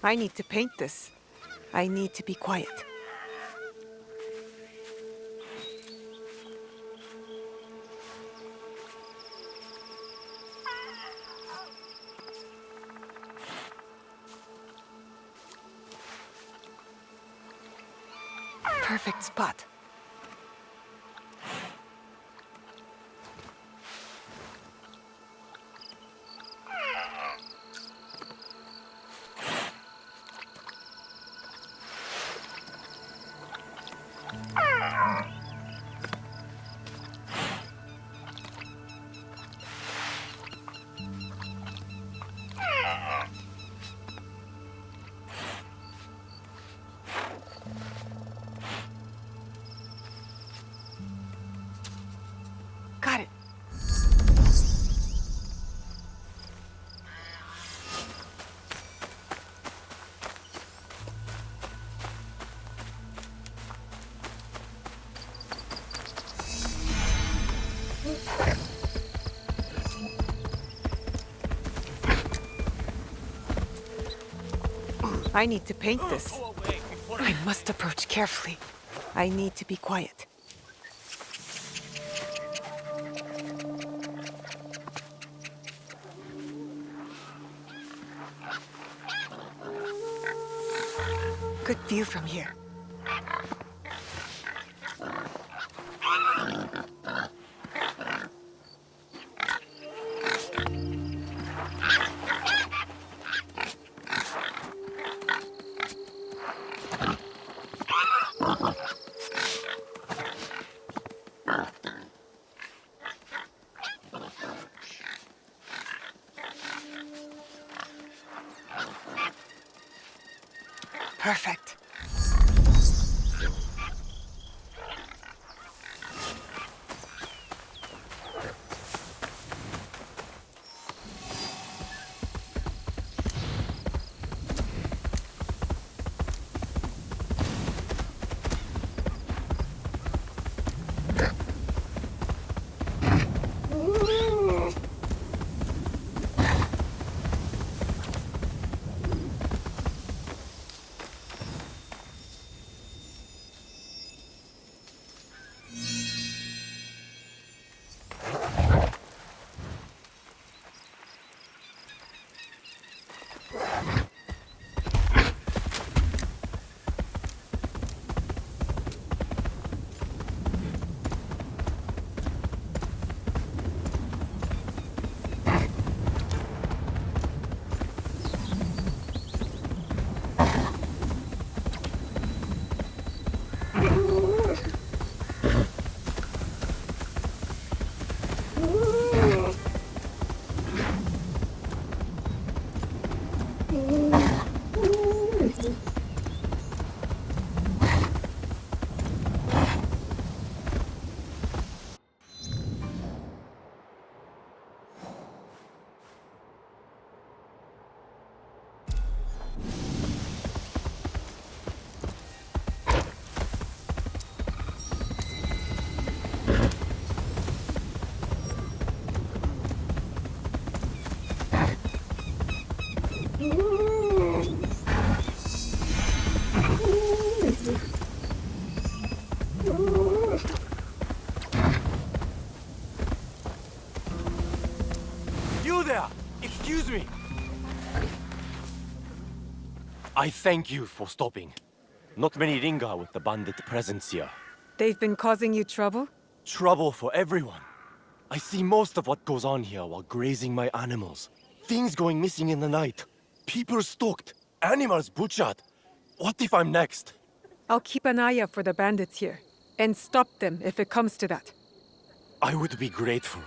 I need to paint this. I need to be quiet. Perfect spot. Got it. I need to paint this. I must approach carefully. I need to be quiet. Good view from here. Perfect. You there! Excuse me! I thank you for stopping. Not many linger with the bandit presence here. They've been causing you trouble? Trouble for everyone. I see most of what goes on here while grazing my animals. Things going missing in the night. People stalked. Animals butchered. What if I'm next? I'll keep an eye out for the bandits here, and stop them if it comes to that. I would be grateful.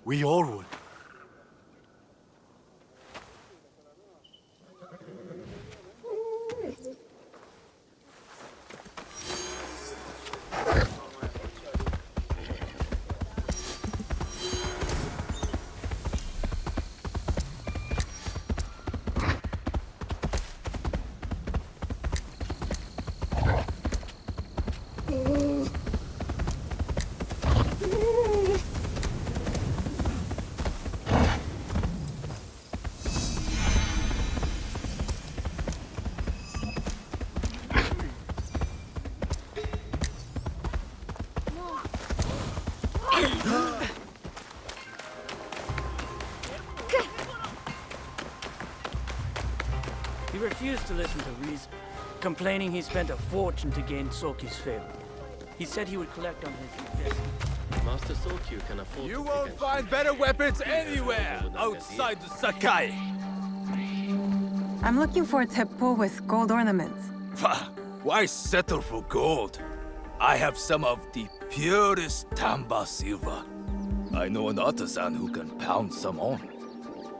We all would. He refused to listen to reason, complaining he spent a fortune to gain Soki's favor. He said he would collect on his investment. Master Sokyu can afford. You won't find better weapons anywhere outside the Sakai. I'm looking for a teppo with gold ornaments. Why settle for gold? I have some of the purest Tamba silver. I know an artisan who can pound some on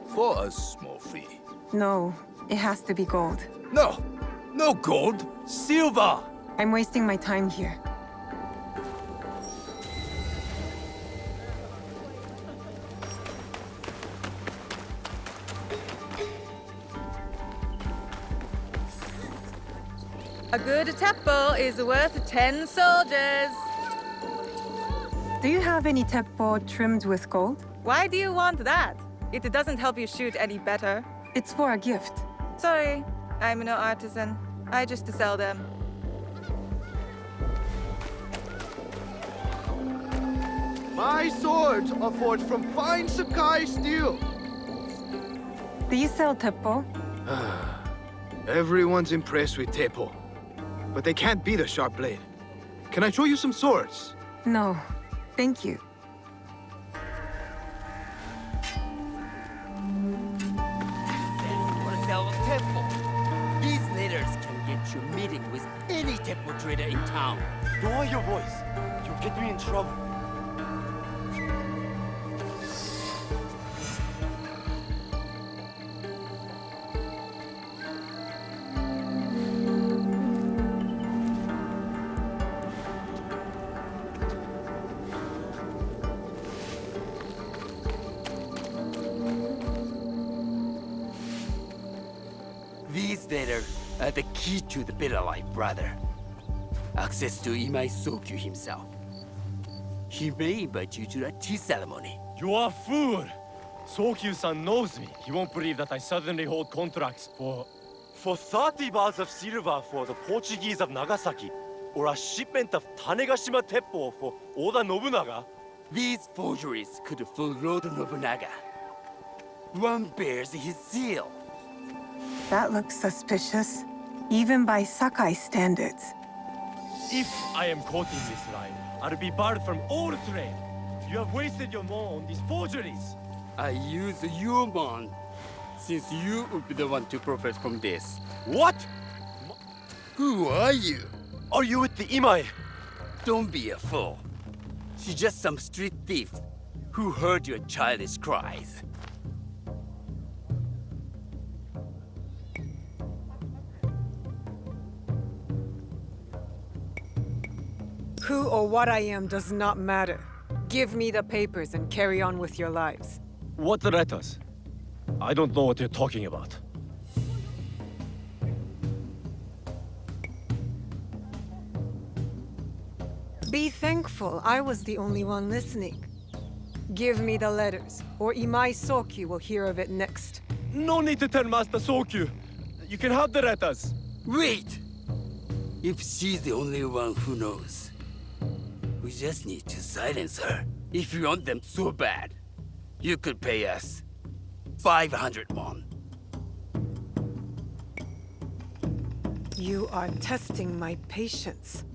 for a small fee. No, it has to be gold. No, no gold, silver. I'm wasting my time here. A good teppo is worth 10 soldiers. Do you have any teppo trimmed with gold? Why do you want that? It doesn't help you shoot any better. It's for a gift. Sorry, I'm no artisan. I just sell them. My swords are forged from fine Sakai steel. Do you sell teppo? Everyone's impressed with teppo, but they can't beat a sharp blade. Can I show you some swords? No, thank you. Want to sell a temple? These letters can get you meeting with any temple trader in town. Lower your voice. You'll get me in trouble. These letters are the key to the better life, brother. Access to Imai Sokyu himself. He may invite you to a tea ceremony. You are a fool! Sokyu-san knows me. He won't believe that I suddenly hold contracts for 30 bars of silver for the Portuguese of Nagasaki, or a shipment of Tanegashima Teppo for Oda Nobunaga. These forgeries could fool Lord Nobunaga. One bears his seal. That looks suspicious, even by Sakai standards. If I am quoting this line, I'll be barred from all trade. You have wasted your mon on these forgeries. I use your man, since you would be the one to profit from this. What? Who are you? Are you with the Imai? Don't be a fool. She's just some street thief who heard your childish cries. Who or what I am does not matter. Give me the papers and carry on with your lives. What letters? I don't know what you're talking about. Be thankful I was the only one listening. Give me the letters, or Imai Sokyu will hear of it next. No need to tell Master Sokyu. You can have the letters. Wait! If she's the only one who knows, we just need to silence her. If you want them so bad, you could pay us 500 won. You are testing my patience.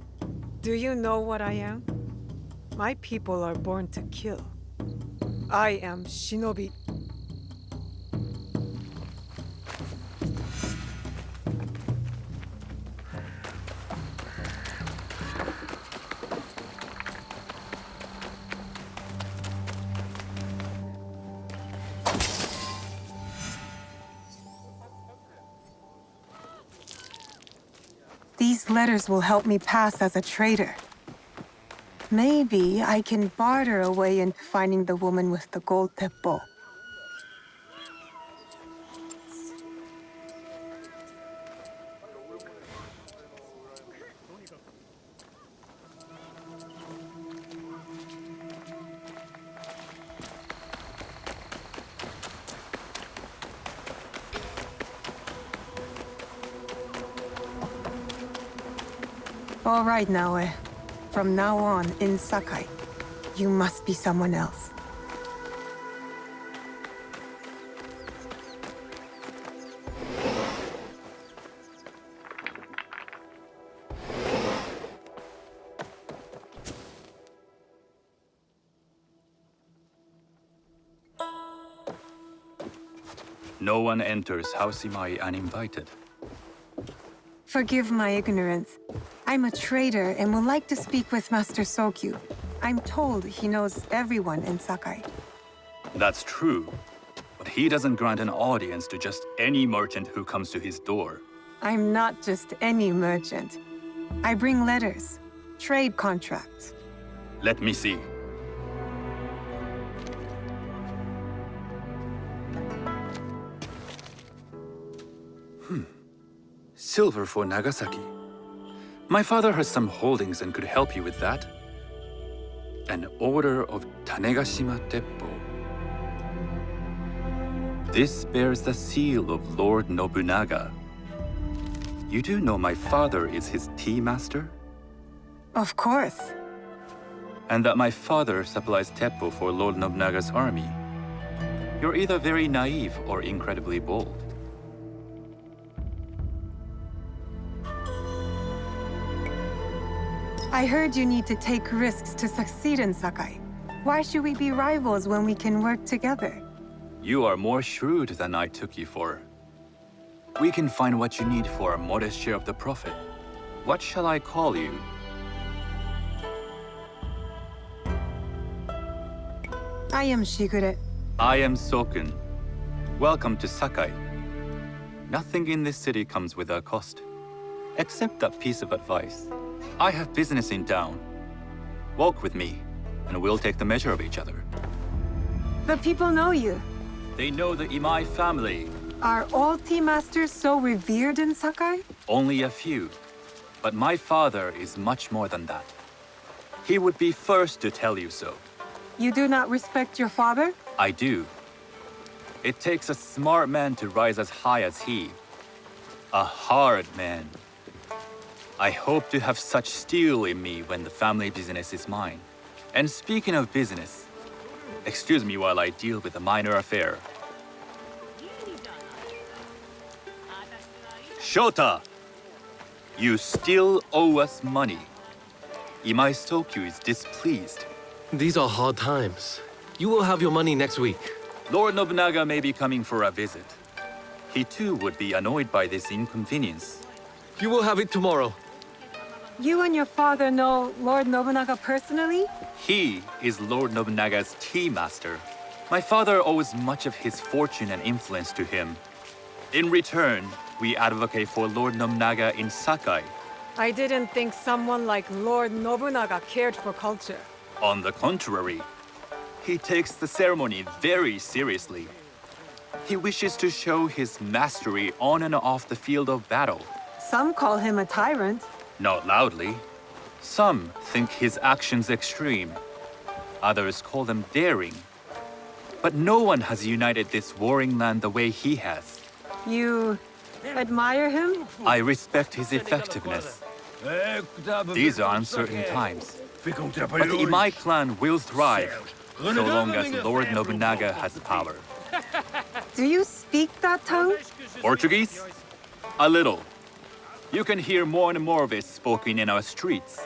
Do you know what I am? My people are born to kill. I am shinobi. These letters will help me pass as a traitor. Maybe I can barter a way into finding the woman with the gold teppo. All right, Naoe. From now on, in Sakai. You must be someone else. No one enters House Imai uninvited. Forgive my ignorance. I'm a trader and would like to speak with Master Sokyu. I'm told he knows everyone in Sakai. That's true, but he doesn't grant an audience to just any merchant who comes to his door. I'm not just any merchant. I bring letters, trade contracts. Let me see. Silver for Nagasaki. My father has some holdings and could help you with that. An order of Tanegashima Teppo. This bears the seal of Lord Nobunaga. You do know my father is his tea master? Of course. And that my father supplies Teppo for Lord Nobunaga's army. You're either very naive or incredibly bold. I heard you need to take risks to succeed in Sakai. Why should we be rivals when we can work together? You are more shrewd than I took you for. We can find what you need for a modest share of the profit. What shall I call you? I am Shigure. I am Sokun. Welcome to Sakai. Nothing in this city comes without cost. Except that piece of advice. I have business in town. Walk with me, and we'll take the measure of each other. The people know you. They know the Imai family. Are all tea masters so revered in Sakai? Only a few. But my father is much more than that. He would be first to tell you so. You do not respect your father? I do. It takes a smart man to rise as high as he. A hard man. I hope to have such steel in me when the family business is mine. And speaking of business, excuse me while I deal with a minor affair. Shota! You still owe us money. Imai Sokyu is displeased. These are hard times. You will have your money next week. Lord Nobunaga may be coming for a visit. He too would be annoyed by this inconvenience. You will have it tomorrow. You and your father know Lord Nobunaga personally? He is Lord Nobunaga's tea master. My father owes much of his fortune and influence to him. In return, we advocate for Lord Nobunaga in Sakai. I didn't think someone like Lord Nobunaga cared for culture. On the contrary, he takes the ceremony very seriously. He wishes to show his mastery on and off the field of battle. Some call him a tyrant. Not loudly. Some think his actions extreme. Others call them daring. But no one has united this warring land the way he has. You admire him? I respect his effectiveness. These are uncertain times. But the Imai clan will thrive, so long as Lord Nobunaga has power. Do you speak that tongue? Portuguese? A little. You can hear more and more of it spoken in our streets.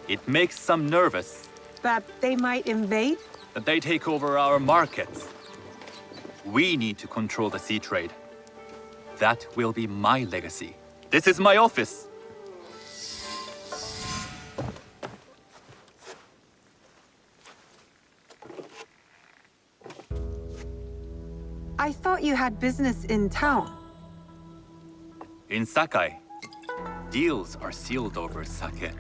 It makes some nervous. That they might invade? That they take over our markets. We need to control the sea trade. That will be my legacy. This is my office. I thought you had business in town. In Sakai, deals are sealed over sake.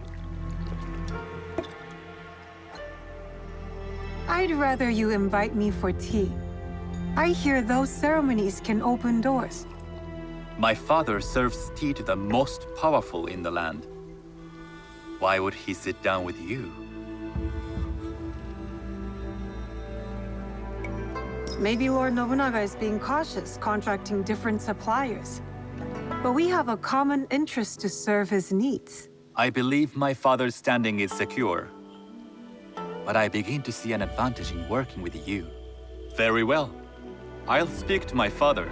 I'd rather you invite me for tea. I hear those ceremonies can open doors. My father serves tea to the most powerful in the land. Why would he sit down with you? Maybe Lord Nobunaga is being cautious, contracting different suppliers. But we have a common interest to serve his needs. I believe my father's standing is secure. but I begin to see an advantage in working with you. Very well. I'll speak to my father.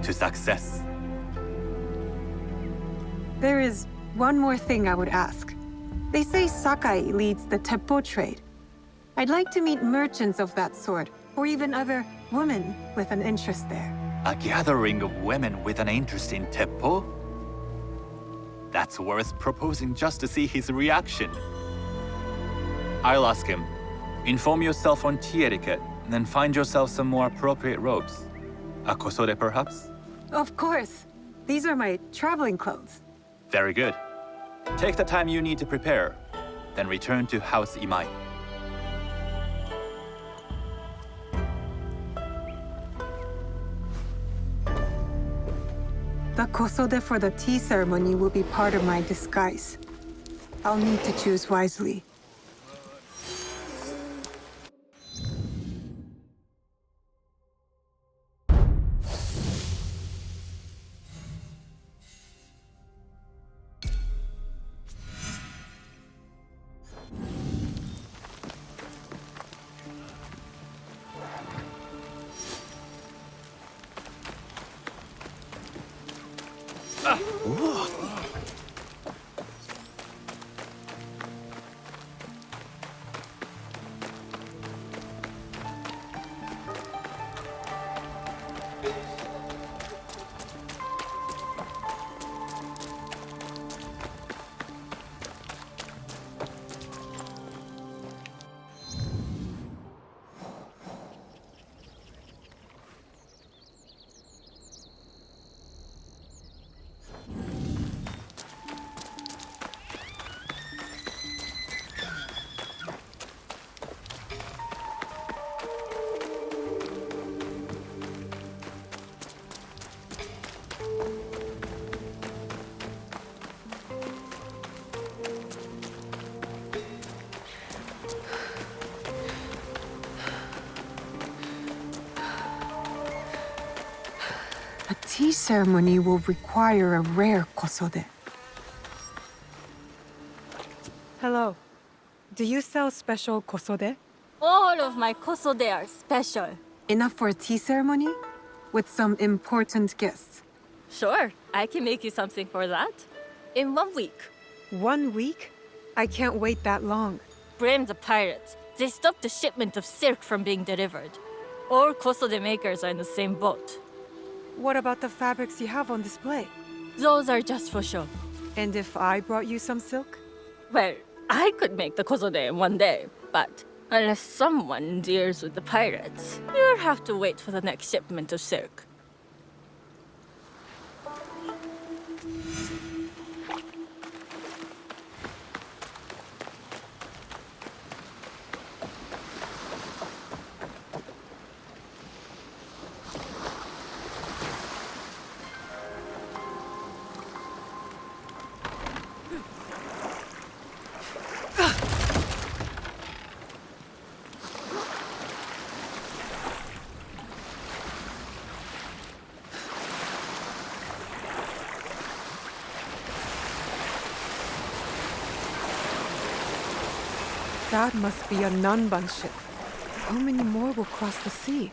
To success. There is one more thing I would ask. They say Sakai leads the teppo trade. I'd like to meet merchants of that sort, or even other women with an interest there. A gathering of women with an interest in teppo? That's worth proposing just to see his reaction. I'll ask him. Inform yourself on tea etiquette, and then find yourself some more appropriate robes. A kosode, perhaps? Of course. These are my traveling clothes. Very good. Take the time you need to prepare, then return to House Imai. The kosode for the tea ceremony will be part of my disguise. I'll need to choose wisely. A tea ceremony will require a rare kosode. Hello. Do you sell special kosode? All of my kosode are special. Enough for a tea ceremony? With some important guests. Sure, I can make you something for that. In 1 week. 1 week? I can't wait that long. Blame the pirates. They stopped the shipment of silk from being delivered. All kosode makers are in the same boat. What about the fabrics you have on display? Those are just for show. And if I brought you some silk? Well, I could make the kosode in 1 day, but unless someone deals with the pirates, you'll have to wait for the next shipment of silk. That must be a Nanban ship. How many more will cross the sea?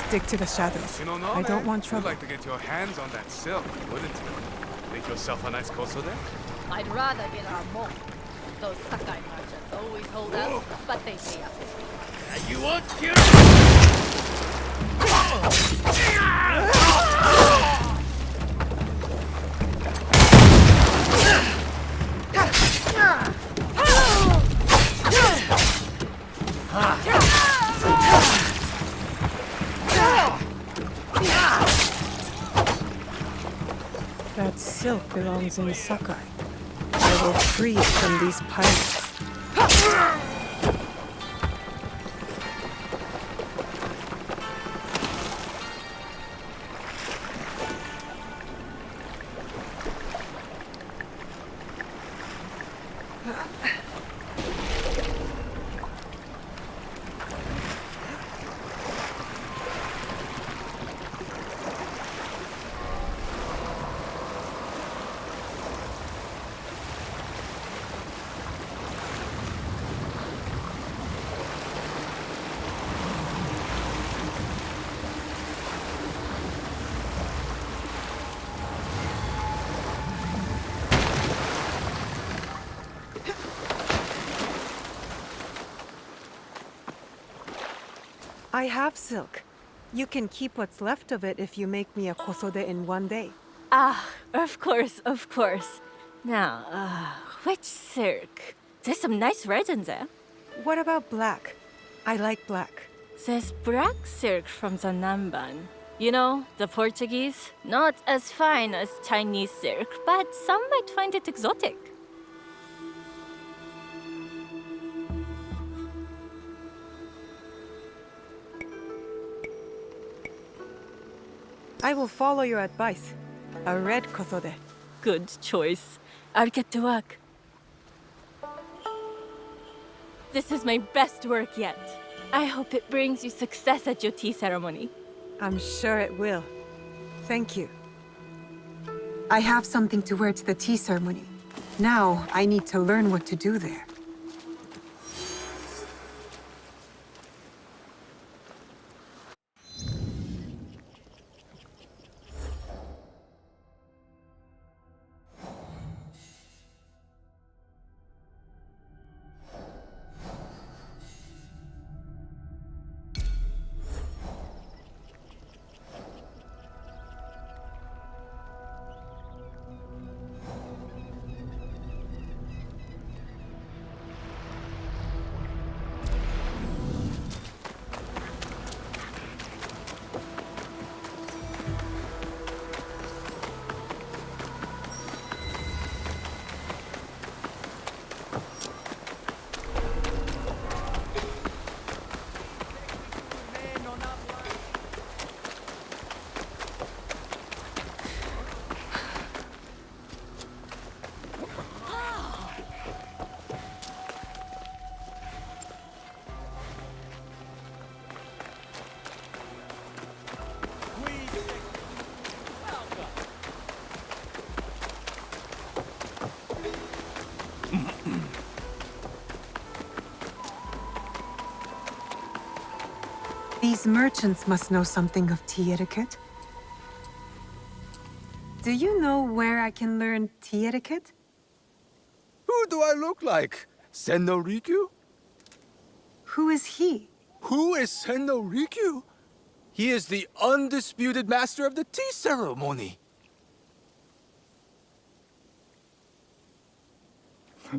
Stick to the shadows. I don't want trouble. You'd like to get your hands on that silk, wouldn't you? Make yourself a nice kosode? I'd rather get our more. Those Sakai merchants always hold out, but they pay up. You want to? That silk belongs in Sakai. I will free it from these pirates. I have silk. You can keep what's left of it if you make me a kosode in one day. Ah, of course, of course. Now, which silk? There's some nice red in there. What about black? I like black. There's black silk from the Namban. You know, the Portuguese. Not as fine as Chinese silk, but some might find it exotic. I will follow your advice. A red kosode. Good choice. I'll get to work. This is my best work yet. I hope it brings you success at your tea ceremony. I'm sure it will. Thank you. I have something to wear to the tea ceremony. Now, I need to learn what to do there. These merchants must know something of tea etiquette. Do you know where I can learn tea etiquette? Who do I look like? Senno Rikyu? Who is he? Who is Senno Rikyu? He is the undisputed master of the tea ceremony.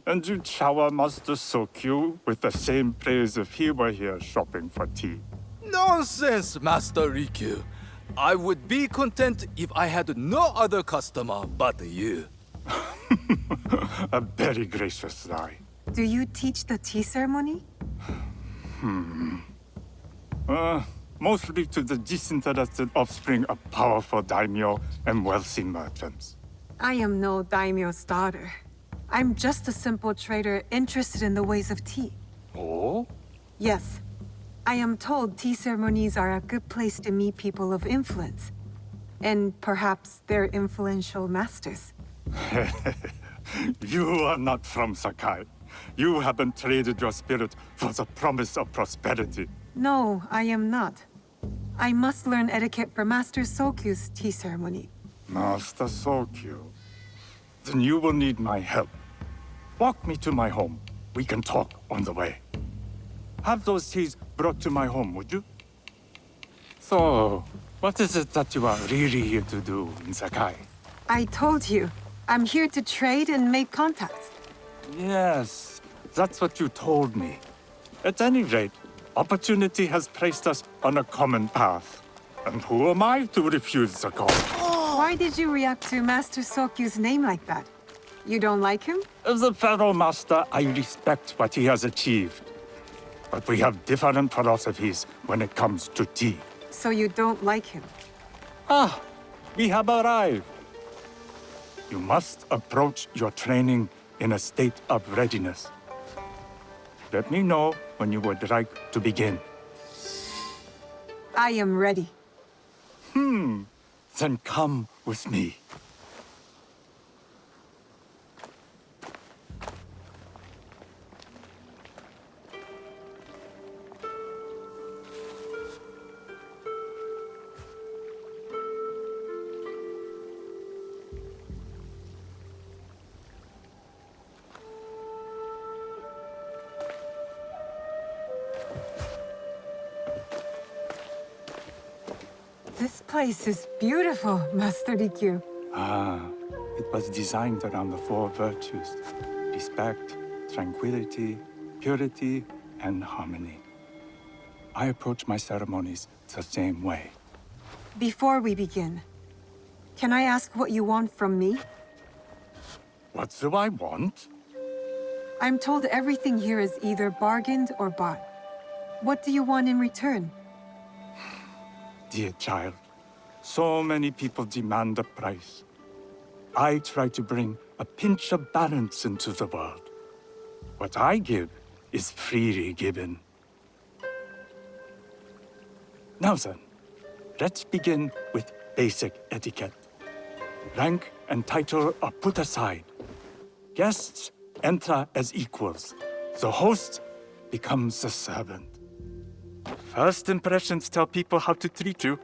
And you shower Master Sokyu with the same praise if he were here shopping for tea. Nonsense, Master Rikyu. I would be content if I had no other customer but you. A very gracious lie. Do you teach the tea ceremony? Mostly to the disinterested offspring of powerful daimyo and wealthy merchants. I am no daimyo's daughter. I'm just a simple trader interested in the ways of tea. Oh? Yes. I am told tea ceremonies are a good place to meet people of influence. And perhaps their influential masters. You are not from Sakai. You haven't traded your spirit for the promise of prosperity. No, I am not. I must learn etiquette for Master Sokyu's tea ceremony. Master Sokyu. Then you will need my help. Walk me to my home. We can talk on the way. Have those teas brought to my home, would you? So, what is it that you are really here to do in Sakai? I told you, I'm here to trade and make contacts. Yes, that's what you told me. At any rate, opportunity has placed us on a common path. And who am I to refuse the call? Why did you react to Master Sokyu's name like that? You don't like him? As a Pharaoh Master, I respect what he has achieved. But we have different philosophies when it comes to tea. So you don't like him? Ah, we have arrived. You must approach your training in a state of readiness. Let me know when you would like to begin. I am ready. Then come with me. This place is beautiful, Master Rikyu. Ah, it was designed around the four virtues: respect, tranquility, purity, and harmony. I approach my ceremonies the same way. Before we begin, can I ask what you want from me? What do I want? I'm told everything here is either bargained or bought. What do you want in return? Dear child, so many people demand a price. I try to bring a pinch of balance into the world. What I give is freely given. Now then, let's begin with basic etiquette. Rank and title are put aside. Guests enter as equals. The host becomes the servant. First impressions tell people how to treat you.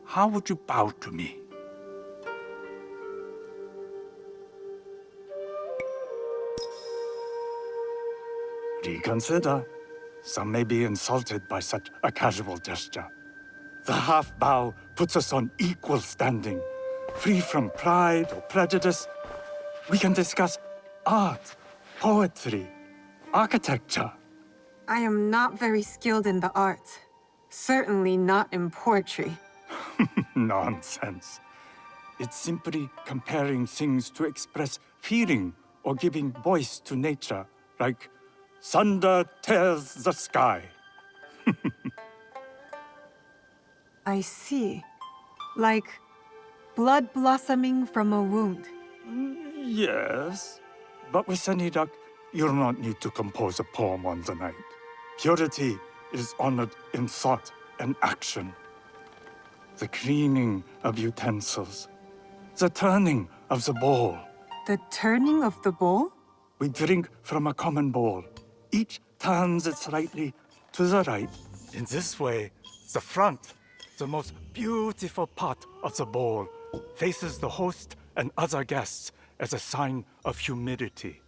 How would you bow to me? Reconsider. Some may be insulted by such a casual gesture. The half bow puts us on equal standing, free from pride or prejudice. We can discuss art, poetry, architecture. I am not very skilled in the arts. Certainly not in poetry. Nonsense. It's simply comparing things to express feeling or giving voice to nature, like thunder tears the sky. I see. Like blood blossoming from a wound. Yes, but with any luck, you'll not need to compose a poem on the night. Purity is honored in thought and action. The cleaning of utensils, the turning of the bowl. The turning of the bowl? We drink from a common bowl. Each turns it slightly to the right. In this way, the front, the most beautiful part of the bowl, faces the host and other guests as a sign of humility,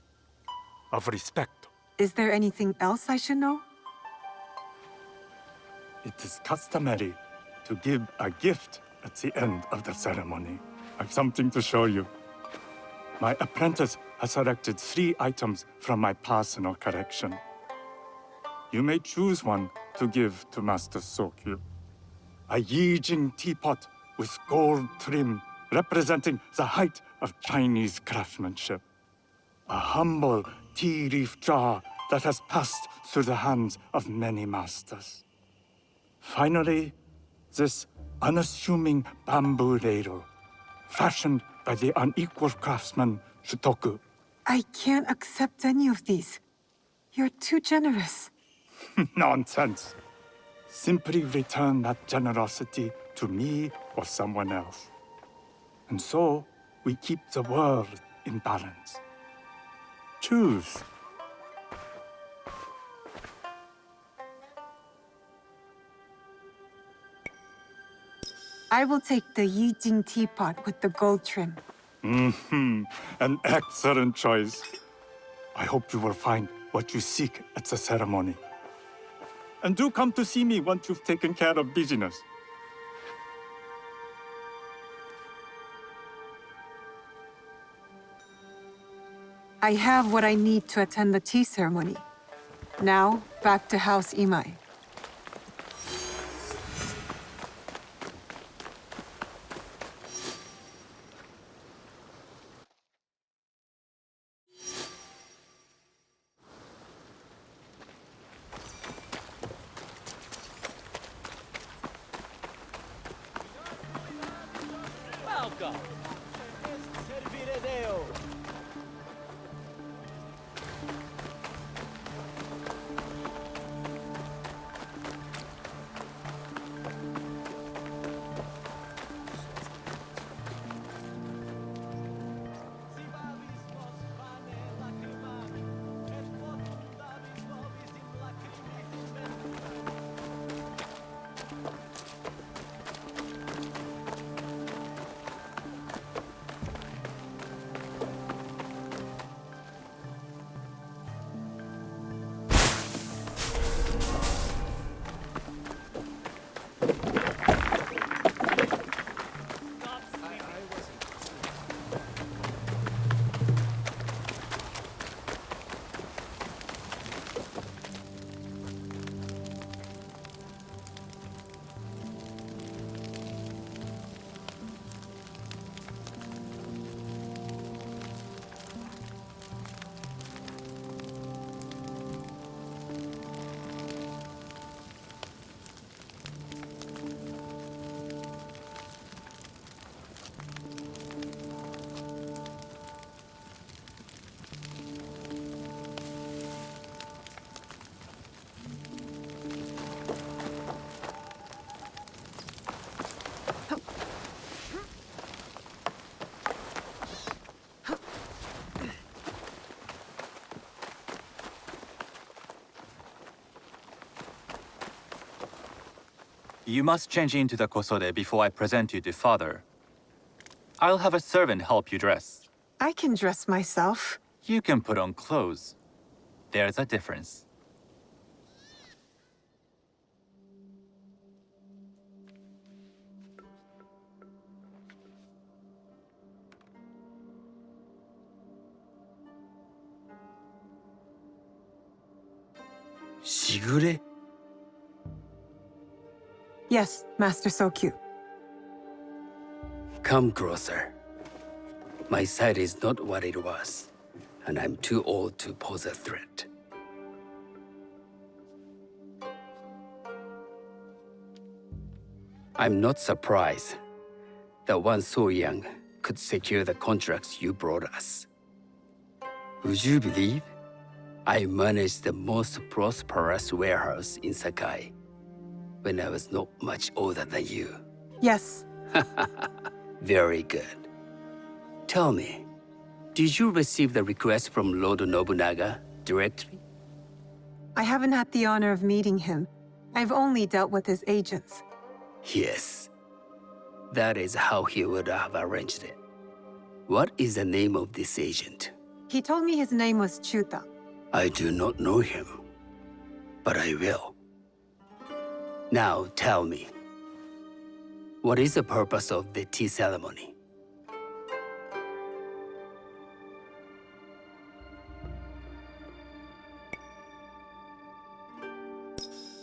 of respect. Is there anything else I should know? It is customary to give a gift at the end of the ceremony. I've something to show you. My apprentice has selected 3 items from my personal collection. You may choose one to give to Master Sokyu. A Yijing teapot with gold trim representing the height of Chinese craftsmanship. A humble tea leaf jar that has passed through the hands of many masters. Finally, this unassuming bamboo ladle, fashioned by the unequal craftsman Shutoku. I can't accept any of these. You're too generous. Nonsense. Simply return that generosity to me or someone else. And so, we keep the world in balance. Choose. I will take the Yijing teapot with the gold trim. An excellent choice. I hope you will find what you seek at the ceremony. And do come to see me once you've taken care of business. I have what I need to attend the tea ceremony. Now, back to House Imai. Welcome. Serviré. You must change into the kosode before I present you to father. I'll have a servant help you dress. I can dress myself. You can put on clothes. There's a difference. Shigure? Yes, Master Sokyu. Come closer. My sight is not what it was, and I'm too old to pose a threat. I'm not surprised that one so young could secure the contracts you brought us. Would you believe I managed the most prosperous warehouse in Sakai when I was not much older than you? Yes. Very good. Tell me, did you receive the request from Lord Nobunaga directly? I haven't had the honor of meeting him. I've only dealt with his agents. Yes. That is how he would have arranged it. What is the name of this agent? He told me his name was Chuta. I do not know him, but I will. Now tell me, what is the purpose of the tea ceremony?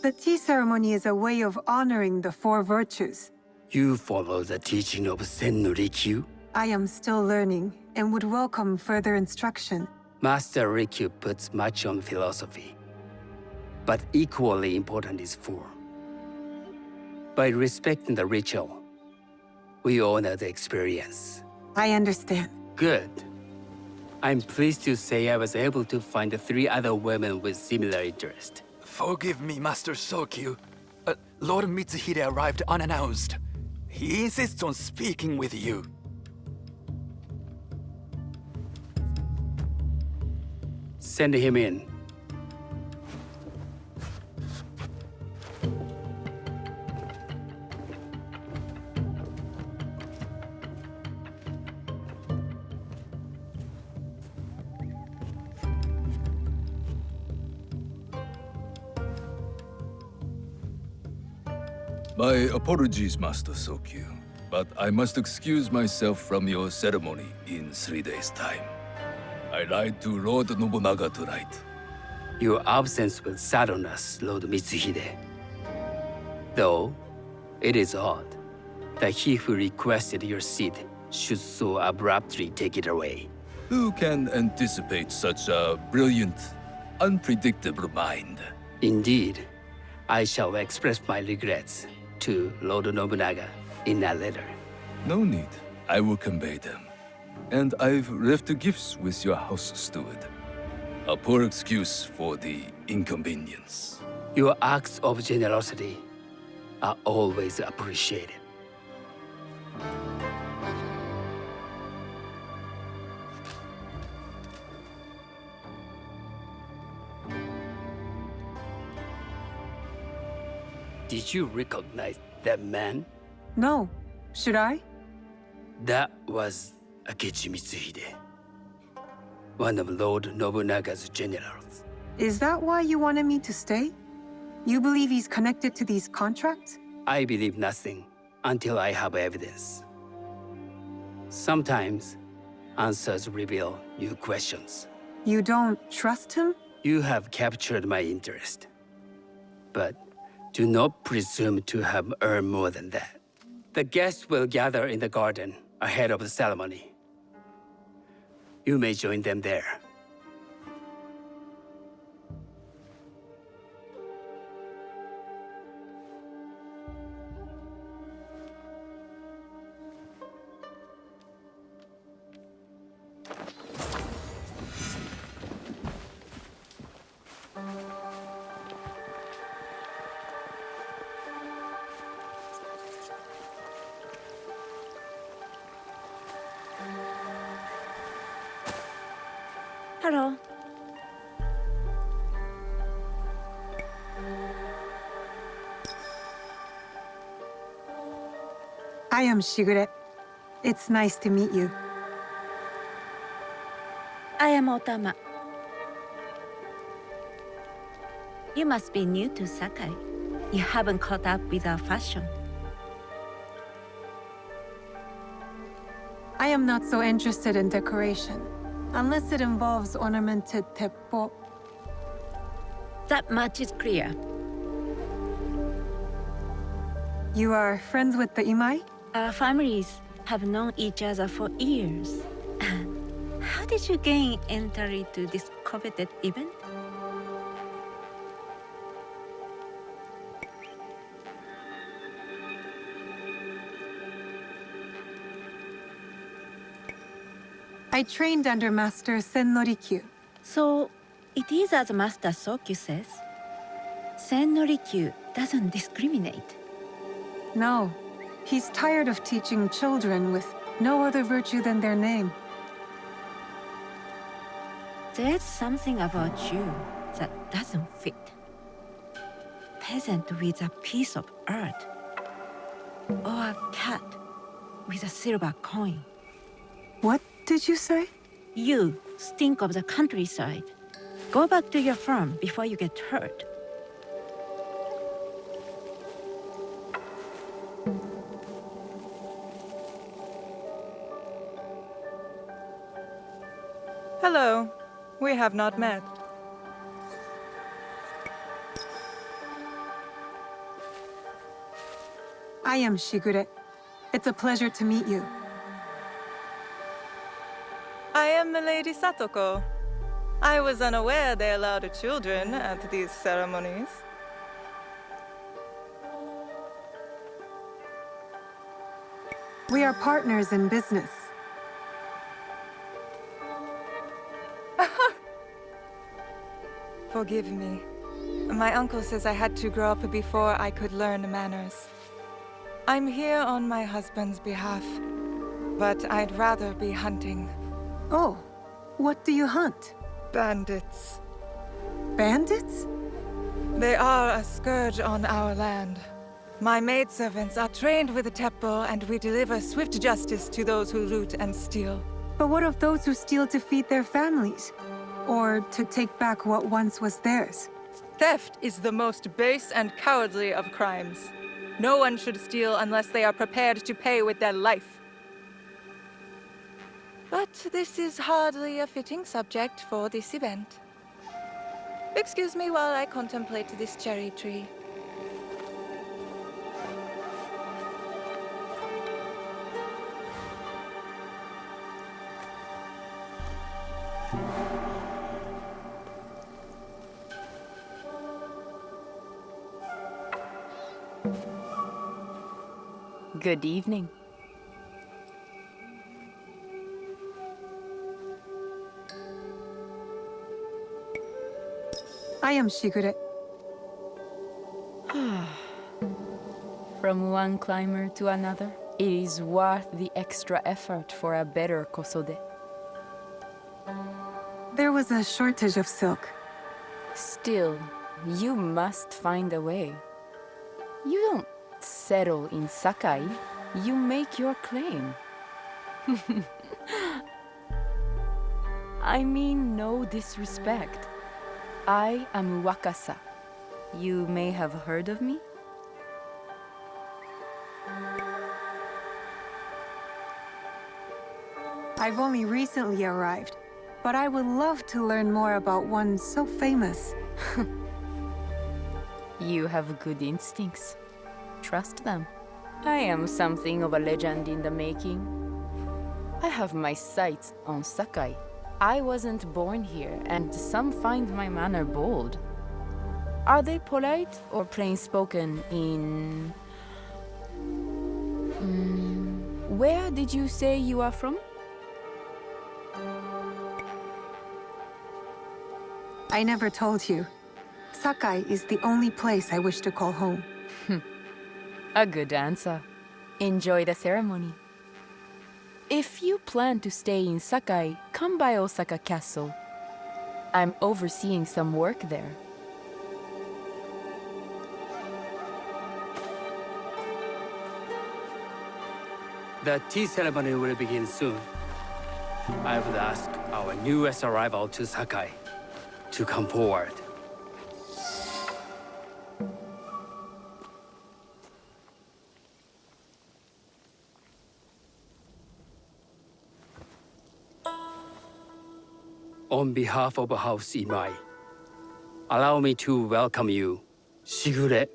The tea ceremony is a way of honoring the four virtues. You follow the teaching of Sen no Rikyu? I am still learning and would welcome further instruction. Master Rikyu puts much on philosophy, but equally important is form. By respecting the ritual, we honor the experience. I understand. Good. I'm pleased to say I was able to find 3 other women with similar interest. Forgive me, Master Sokyu. Lord Mitsuhide arrived unannounced. He insists on speaking with you. Send him in. My apologies, Master Sokyu, but I must excuse myself from your ceremony in 3 days' time. I lied to Lord Nobunaga tonight. Your absence will sadden us, Lord Mitsuhide. Though, it is odd that he who requested your seat should so abruptly take it away. Who can anticipate such a brilliant, unpredictable mind? Indeed, I shall express my regrets to Lord Nobunaga in a letter. No need. I will convey them. And I've left the gifts with your house steward. A poor excuse for the inconvenience. Your acts of generosity are always appreciated. Did you recognize that man? No. Should I? That was Akechi Mitsuhide, one of Lord Nobunaga's generals. Is that why you wanted me to stay? You believe he's connected to these contracts? I believe nothing until I have evidence. Sometimes, answers reveal new questions. You don't trust him? You have captured my interest. But do not presume to have earned more than that. The guests will gather in the garden ahead of the ceremony. You may join them there. Hello. I am Shigure. It's nice to meet you. I am Otama. You must be new to Sakai. You haven't caught up with our fashion. I am not so interested in decoration, unless it involves ornamented teppo. That much is clear. You are friends with the Imai? Our families have known each other for years. How did you gain entry to this coveted event? I trained under Master Sen Norikyu. So, it is as Master Sokyu says. Sen Norikyu doesn't discriminate. No, he's tired of teaching children with no other virtue than their name. There's something about you that doesn't fit. Peasant with a piece of earth. Or a cat with a silver coin. What did you say? You stink of the countryside. Go back to your farm before you get hurt. Hello. We have not met. I am Shigure. It's a pleasure to meet you. I am Milady Satoko. I was unaware they allowed children at these ceremonies. We are partners in business. Forgive me. My uncle says I had to grow up before I could learn manners. I'm here on my husband's behalf, but I'd rather be hunting. Oh, what do you hunt? Bandits. Bandits? They are a scourge on our land. My maidservants are trained with the teppo, and we deliver swift justice to those who loot and steal. But what of those who steal to feed their families? Or to take back what once was theirs? Theft is the most base and cowardly of crimes. No one should steal unless they are prepared to pay with their life. But this is hardly a fitting subject for this event. Excuse me while I contemplate this cherry tree. Good evening. I am Shigure. From one climber to another, it is worth the extra effort for a better kosode. There was a shortage of silk. Still, you must find a way. You don't settle in Sakai, you make your claim. I mean no disrespect. I am Wakasa. You may have heard of me? I've only recently arrived, but I would love to learn more about one so famous. You have good instincts. Trust them. I am something of a legend in the making. I have my sights on Sakai. I wasn't born here, and some find my manner bold. Are they polite or plain-spoken in... Where did you say you are from? I never told you. Sakai is the only place I wish to call home. A good answer. Enjoy the ceremony. If you plan to stay in Sakai, come by Osaka Castle. I'm overseeing some work there. The tea ceremony will begin soon. I would ask our newest arrival to Sakai to come forward. On behalf of House Imai, allow me to welcome you, Shigure.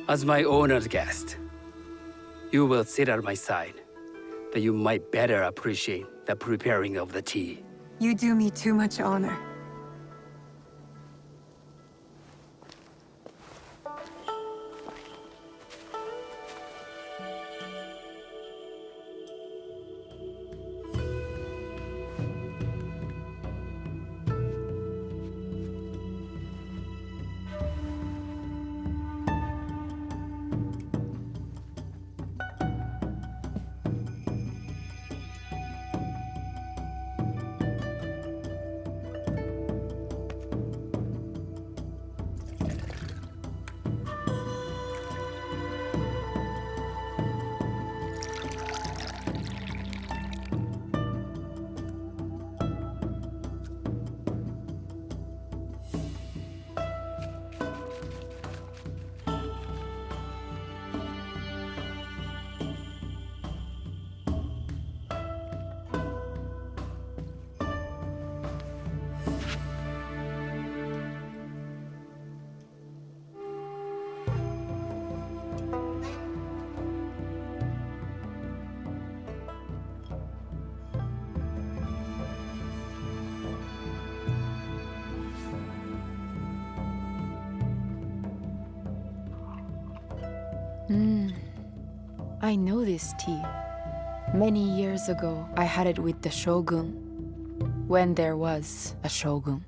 As my honored guest, you will sit at my side, that you might better appreciate the preparing of the tea. You do me too much honor. I know this tea. Many years ago, I had it with the shogun, when there was a shogun.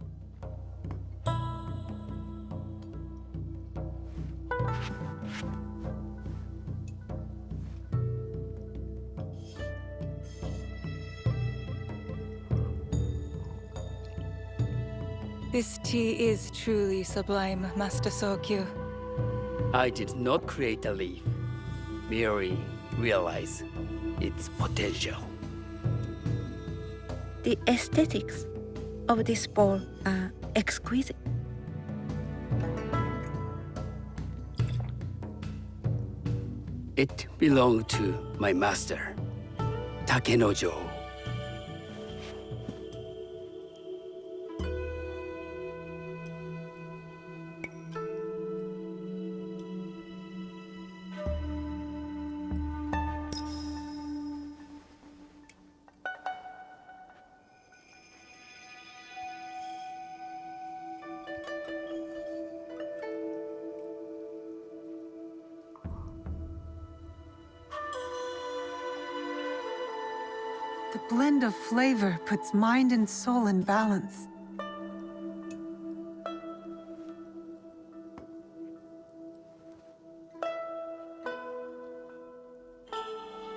This tea is truly sublime, Master Sokyu. I did not create the leaf, merely realize its potential. The aesthetics of this bowl are exquisite. It belonged to my master, Takenojo. The blend of flavor puts mind and soul in balance.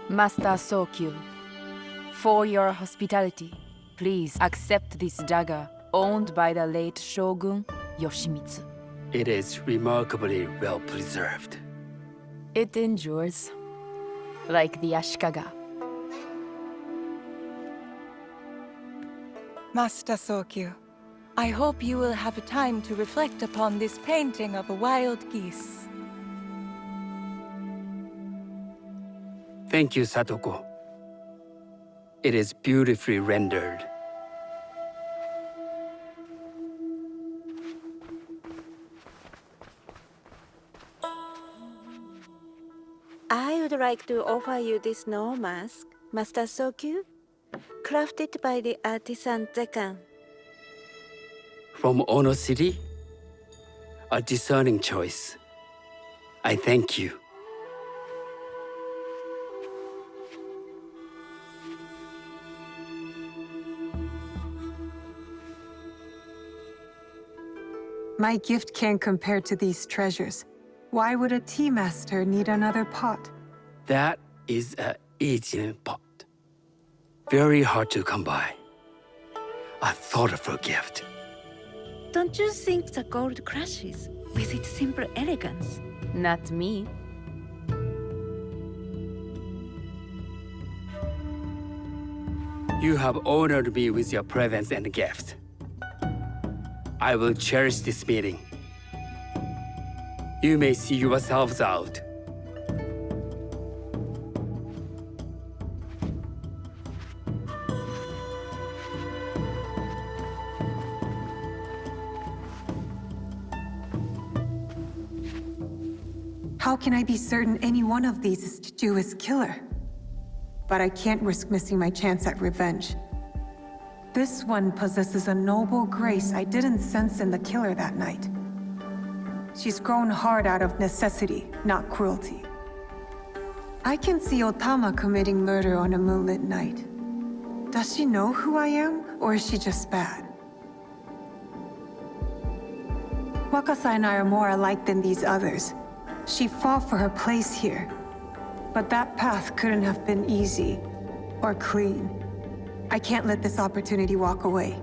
Master Sokyu, for your hospitality, please accept this dagger owned by the late Shogun Yoshimitsu. It is remarkably well preserved. It endures, like the Ashikaga. Master Sokyu, I hope you will have time to reflect upon this painting of a wild geese. Thank you, Satoko. It is beautifully rendered. I would like to offer you this snow mask, Master Sokyu, crafted by the artisan Zekan. From Ono City? A discerning choice. I thank you. My gift can't compare to these treasures. Why would a tea master need another pot? That is a Asian pot. very hard to come by. A thoughtful gift. Don't you think the gold crashes with its simple elegance? Not me. You have honored me with your presence and gift. I will cherish this meeting. You may see yourselves out. How can I be certain any one of these is Chiju's killer? But I can't risk missing my chance at revenge. This one possesses a noble grace I didn't sense in the killer that night. She's grown hard out of necessity, not cruelty. I can see Otama committing murder on a moonlit night. Does she know who I am, or is she just bad? Wakasa and I are more alike than these others. She fought for her place here. But that path couldn't have been easy or clean. I can't let this opportunity walk away.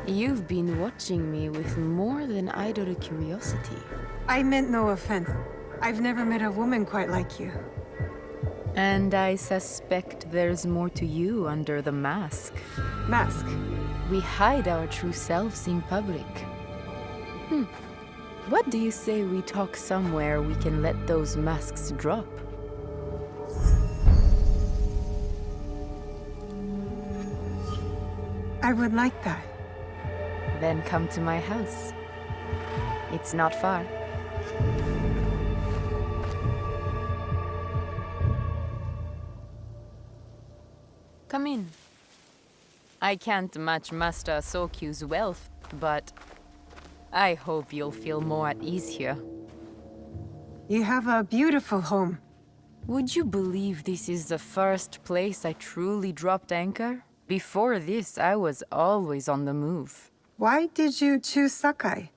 You've been watching me with more than idle curiosity. I meant no offense. I've never met a woman quite like you. And I suspect there's more to you under the mask. Mask? We hide our true selves in public. What do you say we talk somewhere we can let those masks drop? I would like that. Then come to my house. It's not far. Come in. I can't match Master Sokyu's wealth, but I hope you'll feel more at ease here. You have a beautiful home. Would you believe this is the first place I truly dropped anchor? Before this, I was always on the move. Why did you choose Sakai?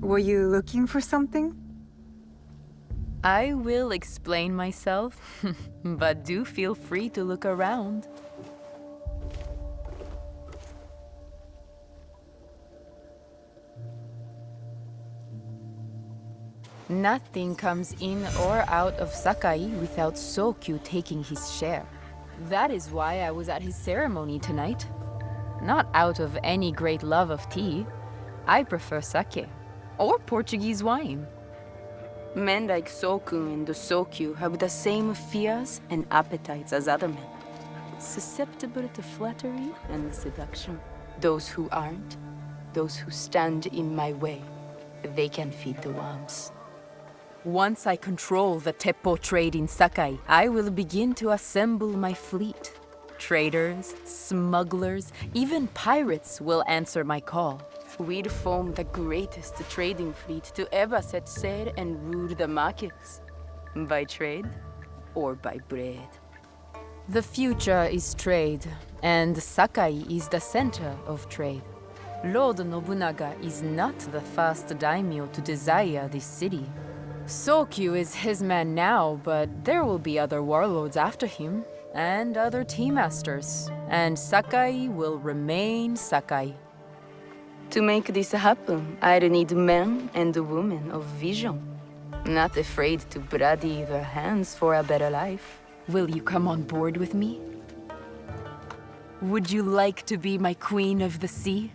Were you looking for something? I will explain myself, but do feel free to look around. Nothing comes in or out of Sakai without Sokyu taking his share. That is why I was at his ceremony tonight. Not out of any great love of tea. I prefer sake, or Portuguese wine. Men like Soku and Sokyu have the same fears and appetites as other men. Susceptible to flattery and seduction. Those who aren't, those who stand in my way, they can feed the worms. Once I control the teppo trade in Sakai, I will begin to assemble my fleet. Traders, smugglers, even pirates will answer my call. We'd form the greatest trading fleet to ever set sail and rule the markets. By trade or by bread. The future is trade, and Sakai is the center of trade. Lord Nobunaga is not the first daimyo to desire this city. Sokyu is his man now, but there will be other warlords after him, and other tea masters, and Sakai will remain Sakai. To make this happen, I'd need men and women of vision, not afraid to bloody their hands for a better life. Will you come on board with me? Would you like to be my queen of the sea?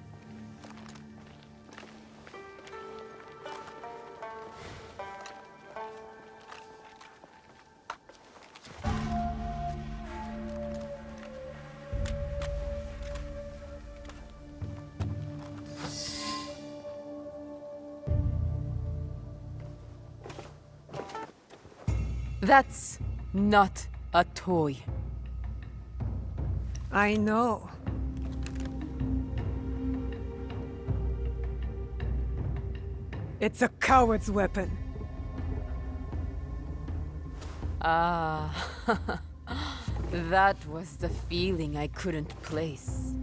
That's not a toy. I know. It's a coward's weapon. Ah, that was the feeling I couldn't place.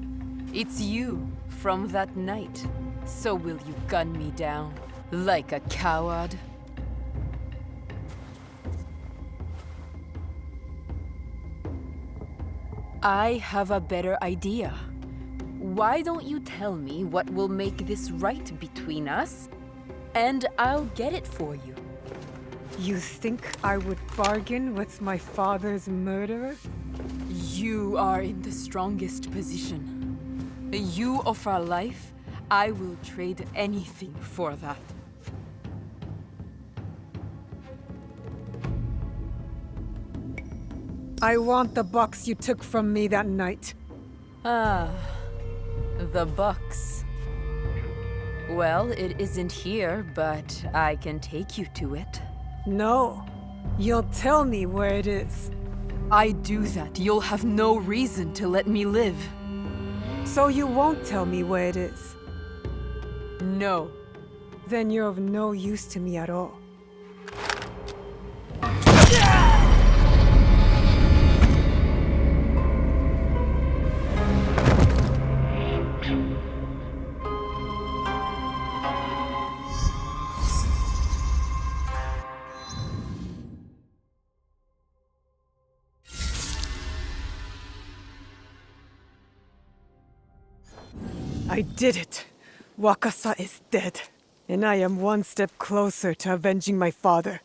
It's you from that night. So will you gun me down like a coward? I have a better idea. Why don't you tell me what will make this right between us, and I'll get it for you. You think I would bargain with my father's murderer? You are in the strongest position. You offer life, I will trade anything for that. I want the box you took from me that night. Ah, the box. Well, it isn't here, but I can take you to it. No. You'll tell me where it is. I do that, you'll have no reason to let me live. So you won't tell me where it is? No. Then you're of no use to me at all. I did it! Wakasa is dead, and I am one step closer to avenging my father.